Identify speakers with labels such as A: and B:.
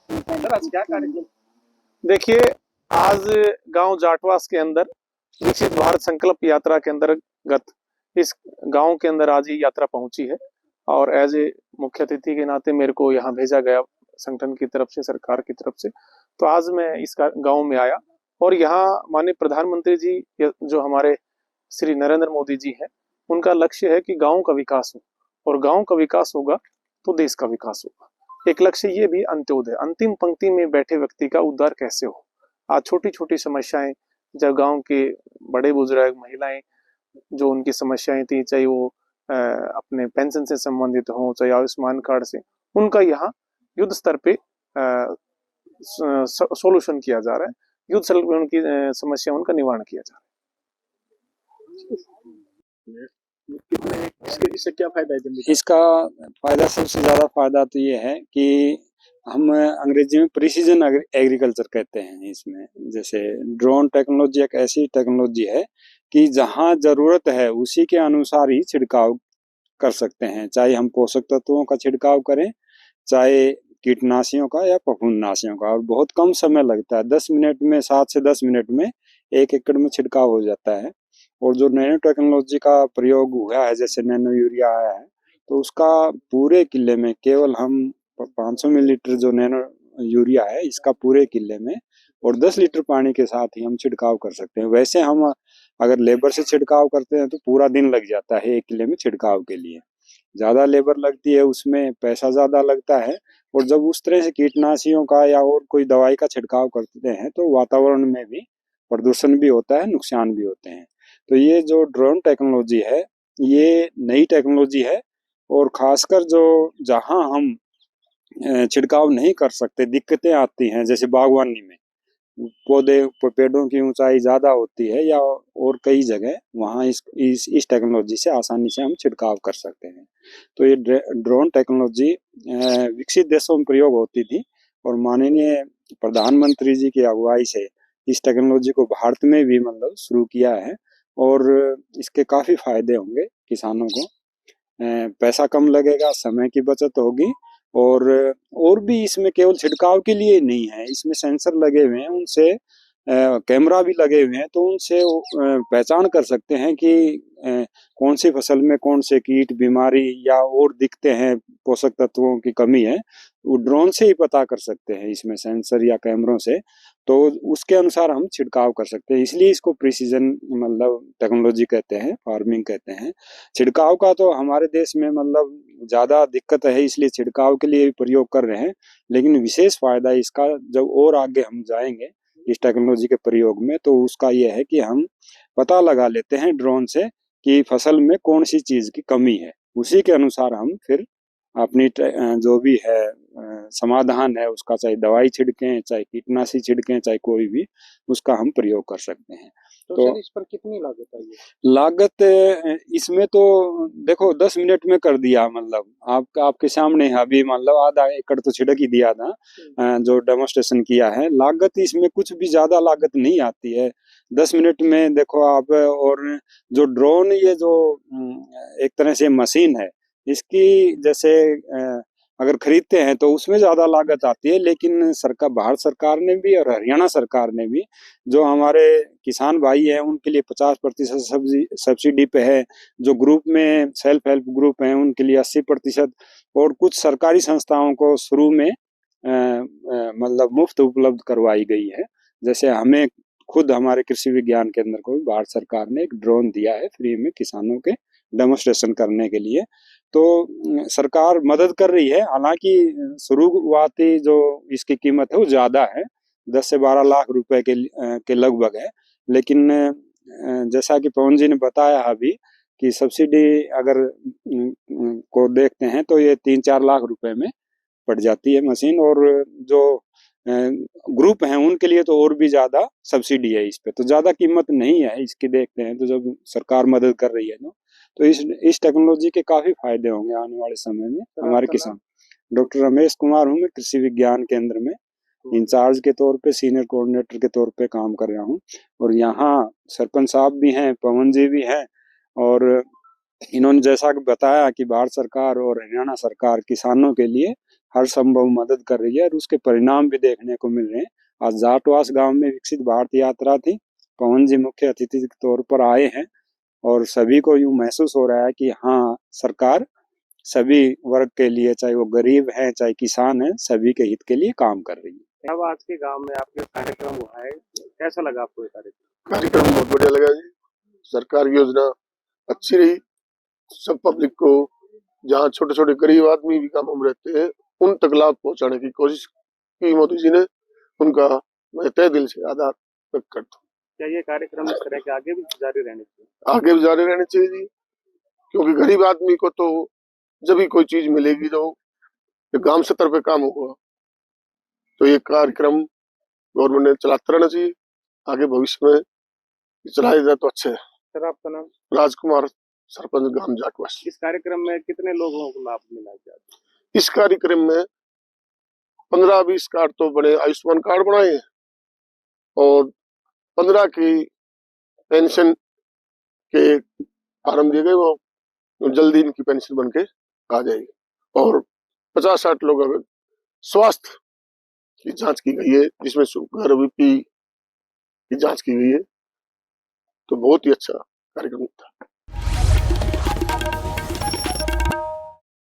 A: Sir आज क्या कार्यक्रम? देखिए, आज गांव जाटवास के अंदर विकसित भारत संकल्प यात्रा के अंतर्गत इस गांव के अंदर आज ये यात्रा पहुंची है। और एज ए मुख्य अतिथि के नाते मेरे को यहाँ भेजा गया संगठन की तरफ से, सरकार की तरफ से। तो आज मैं इस गांव में आया और यहाँ माननीय प्रधानमंत्री जी जो हमारे श्री नरेंद्र मोदी जी हैं, उनका लक्ष्य है कि गांव का विकास हो, और गांव का विकास होगा तो देश का विकास होगा। एक लक्ष्य ये भी अंत्योदय, अंतिम पंक्ति में बैठे व्यक्ति का उद्धार कैसे हो। आज छोटी छोटी समस्याएं, जब गांव के बड़े बुजुर्ग, महिलाएं, जो उनकी समस्याएं थी, चाहे वो अपने पेंशन से संबंधित हो, चाहे आयुष्मान कार्ड से, उनका यहाँ युद्ध स्तर पे सोल्यूशन किया जा रहा है। युद्ध स्तर पे उनकी समस्या, उनका निवारण किया जा रहा है। इससे क्या फायदा है?
B: इसका फायदा, सबसे ज्यादा फायदा तो ये है कि हम अंग्रेजी में प्रिसीजन एग्रीकल्चर कहते हैं इसमें। जैसे ड्रोन टेक्नोलॉजी एक ऐसी टेक्नोलॉजी है कि जहां जरूरत है उसी के अनुसार ही छिड़काव कर सकते हैं। चाहे हम पोषक तत्वों का छिड़काव करें, चाहे कीटनाशियों का या फफूंदनाशियों का, और बहुत कम समय लगता है। 10 मिनट में, 7 से 10 मिनट में 1 एकड़ में छिड़काव हो जाता है। और जो नैनो टेक्नोलॉजी का प्रयोग हुआ है, जैसे नैनो यूरिया आया है, तो उसका पूरे किले में केवल हम 500 मिलीलीटर जो नैनो यूरिया है, इसका पूरे किले में और 10 लीटर पानी के साथ ही हम छिड़काव कर सकते हैं। वैसे हम अगर लेबर से छिड़काव करते हैं तो पूरा दिन लग जाता है 1 किले में छिड़काव के लिए, ज्यादा लेबर लगती है, उसमें पैसा ज्यादा लगता है। और जब उस तरह से कीटनाशियों का या और कोई दवाई का छिड़काव करते हैं तो वातावरण में भी प्रदूषण भी होता है, नुकसान भी होते हैं। तो ये जो ड्रोन टेक्नोलॉजी है, ये नई टेक्नोलॉजी है। और खासकर जो जहां हम छिड़काव नहीं कर सकते, दिक्कतें आती हैं, जैसे बागवानी में पौधे पेड़ों की ऊंचाई ज्यादा होती है या और कई जगह, वहां इस टेक्नोलॉजी से आसानी से हम छिड़काव कर सकते हैं। तो ये ड्रोन टेक्नोलॉजी विकसित देशों में प्रयोग होती थी, और माननीय प्रधानमंत्री जी की अगुवाई से इस टेक्नोलॉजी को भारत में भी मतलब शुरू किया है। और इसके काफी फायदे होंगे किसानों को। पैसा कम लगेगा, समय की बचत होगी। और भी इसमें केवल छिड़काव के लिए नहीं है, इसमें सेंसर लगे हुए हैं, उनसे कैमरा भी लगे हुए हैं, तो उनसे पहचान कर सकते हैं कि कौन सी फसल में कौन से कीट, बीमारी या और दिखते हैं, पोषक तत्वों की कमी है, वो ड्रोन से ही पता कर सकते हैं, इसमें सेंसर या कैमरों से। तो उसके अनुसार हम छिड़काव कर सकते हैं, इसलिए इसको प्रिसीजन मतलब टेक्नोलॉजी कहते हैं, फार्मिंग कहते हैं। छिड़काव का तो हमारे देश में मतलब ज्यादा दिक्कत है, इसलिए छिड़काव के लिए प्रयोग कर रहे हैं। लेकिन विशेष फायदा इसका जब और आगे हम जाएंगे इस टेक्नोलॉजी के प्रयोग में, तो उसका यह है कि हम पता लगा लेते हैं ड्रोन से कि फसल में कौन सी चीज की कमी है। उसी के अनुसार हम फिर अपनी जो भी है समाधान है उसका, चाहे दवाई छिड़कें, चाहे कीटनाशी छिड़कें, चाहे कोई भी, उसका हम प्रयोग कर सकते हैं।
A: तो
B: तो
A: सर इस पर कितनी लागत आई है?
B: लागत इसमें तो देखो 10 मिनट में कर दिया, मतलब आपके सामने है। अभी मतलब आधा एकड़ तो छिड़क ही दिया था जो डेमोस्ट्रेशन किया है। लागत इसमें कुछ भी ज्यादा लागत नहीं आती है, 10 मिनट में देखो आप। और जो ड्रोन, ये जो एक तरह से मशीन है, इसकी जैसे अगर खरीदते हैं तो उसमें ज्यादा लागत आती है। लेकिन सरकार, भारत सरकार ने भी और हरियाणा सरकार ने भी, जो हमारे किसान भाई हैं उनके लिए 50% सब्सिडी पे है। जो ग्रुप में सेल्फ हेल्प ग्रुप हैं उनके लिए 80%। और कुछ सरकारी संस्थाओं को शुरू में मतलब मुफ्त उपलब्ध करवाई गई है। जैसे हमें खुद हमारे कृषि विज्ञान केंद्र को भी भारत सरकार ने एक ड्रोन दिया है फ्री में किसानों के डेमोस्ट्रेशन करने के लिए। तो सरकार मदद कर रही है। हालांकि शुरुआती जो इसकी कीमत है वो ज्यादा है, 10 से 12 लाख रुपए के लगभग है। लेकिन जैसा कि पवन जी ने बताया अभी कि सब्सिडी अगर को देखते हैं तो ये 3-4 लाख रुपए में पड़ जाती है मशीन। और जो ग्रुप हैं उनके लिए तो और भी ज्यादा सब्सिडी है इस पे, तो ज्यादा कीमत नहीं है इसकी। देखते हैं तो जब सरकार मदद कर रही है तो इस टेक्नोलॉजी के काफी फायदे होंगे आने वाले समय में हमारे किसान। डॉक्टर रमेश कुमार हूँ, मैं कृषि विज्ञान केंद्र में इंचार्ज के तौर पे, सीनियर कोऑर्डिनेटर के तौर पे काम कर रहा हूँ। और यहाँ सरपंच साहब भी हैं, पवन जी भी हैं। और इन्होंने जैसा कि बताया कि भारत सरकार और हरियाणा सरकार किसानों के लिए हर संभव मदद कर रही है और उसके परिणाम भी देखने को मिल रहे हैं। आज जाटवास गांव में विकसित भारत यात्रा थी। पवन जी मुख्य अतिथि के तौर पर आए हैं और सभी को यूं महसूस हो रहा है कि हाँ, सरकार सभी वर्ग के लिए, चाहे वो गरीब है चाहे किसान है, सभी के हित के लिए काम कर रही है।
A: अब आज के गांव में आपके कार्यक्रम हुआ है, कैसा लगा आपको ये कार्यक्रम?
C: कार्यक्रम बहुत बढ़िया लगा जी। सरकार की योजना अच्छी रही। सब पब्लिक को, जहाँ छोटे छोटे गरीब आदमी भी गाँव में रहते हैं, उन तक लाभ पहुंचाने की कोशिश की मोदी जी ने। उनका मैं तहे दिल से आभार व्यक्त करता हूँ।
A: क्या ये कार्यक्रम इस तरह के आगे भी जारी रहने चाहिए?
C: आगे भी जारी रहने चाहिए जी, क्योंकि गरीब आदमी को तो जब भी कोई चीज मिलेगी जो गांव स्तर पे काम होगा, तो ये कार्यक्रम गवर्नमेंट ने चलाता रहना चाहिए। आगे भविष्य में चलाया जाए तो अच्छा है।
A: सर, आपका नाम?
C: राजकुमार, सरपंच ग्राम जाटवास।
A: इस कार्यक्रम में कितने लोगों को लाभ मिला?
C: इस कार्यक्रम में 15-20 कार्ड तो बड़े आयुष्मान कार्ड बनाए हैं और 15 की पेंशन के फॉर्म दिए गए, वो जल्दी इनकी पेंशन बन के आ जाएगी। और 50-60 लोग अगर स्वास्थ्य की जांच की गई है, जिसमें शुगर बीपी की जांच की गई है, तो बहुत ही अच्छा कार्यक्रम था।